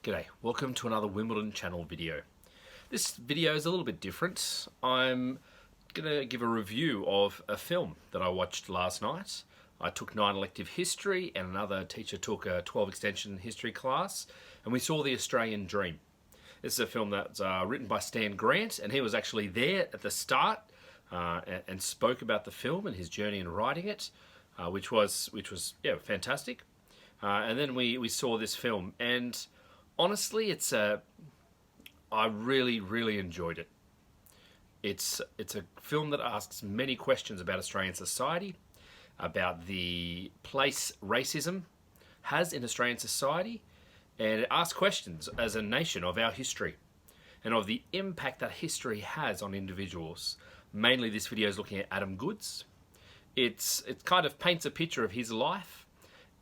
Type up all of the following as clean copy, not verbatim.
G'day, welcome to another Wimbledon channel video. This video is a little bit different. I'm going to give a review of a film that I watched last night. I took 9 elective history and another teacher took a 12 extension history class, and we saw The Australian Dream. This is a film that's written by Stan Grant, and he was actually there at the start and spoke about the film and his journey in writing it, which was fantastic. And then we saw this film, and honestly, I really enjoyed it. It's a film that asks many questions about Australian society, about the place racism has in Australian society, and it asks questions as a nation of our history and of the impact that history has on individuals. Mainly this video is looking at Adam Goodes. It kind of paints a picture of his life,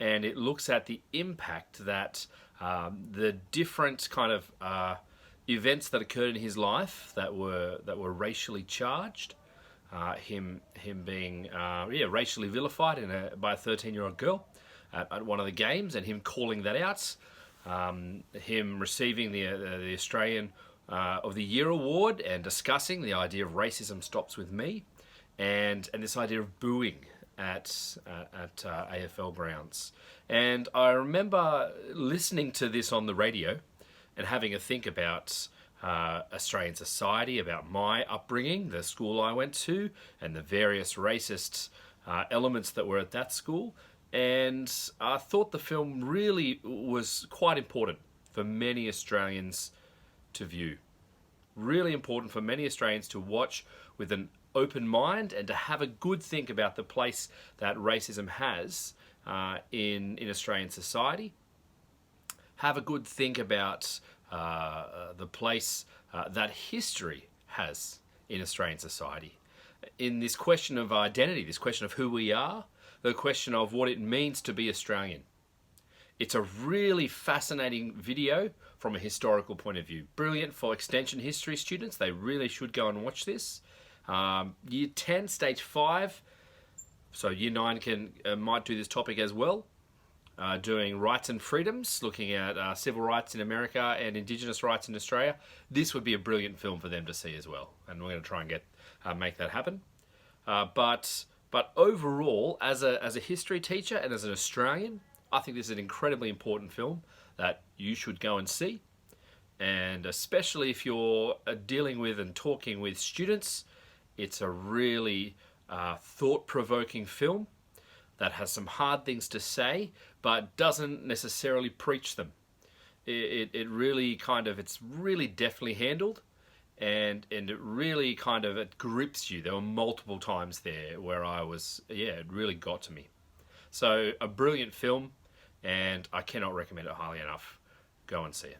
and it looks at the impact that the different kind of events that occurred in his life that were racially charged, him being racially vilified by a 13-year-old girl at one of the games, and him calling that out, him receiving the Australian of the Year award and discussing the idea of racism stops with me, and this idea of booing at AFL grounds. And I remember listening to this on the radio and having a think about Australian society, about my upbringing, the school I went to, and the various racist elements that were at that school. And I thought the film really was quite important for many Australians to view. Really important for many Australians to watch with an open mind and to have a good think about the place that racism has in Australian society. Have a good think about the place that history has in Australian society. In this question of identity, this question of who we are, the question of what it means to be Australian. It's a really fascinating video from a historical point of view. Brilliant for extension history students. They really should go and watch this. Year 10, stage 5, so year 9 might do this topic as well, doing rights and freedoms, looking at civil rights in America and Indigenous rights in Australia. This would be a brilliant film for them to see as well, and we're going to try and make that happen. But overall, as a history teacher and as an Australian, I think this is an incredibly important film that you should go and see, and especially if you're dealing with and talking with students. It's a really thought-provoking film that has some hard things to say, but doesn't necessarily preach them. It really it's really deftly handled, and it really it grips you. There were multiple times there where it really got to me. So a brilliant film, and I cannot recommend it highly enough. Go and see it.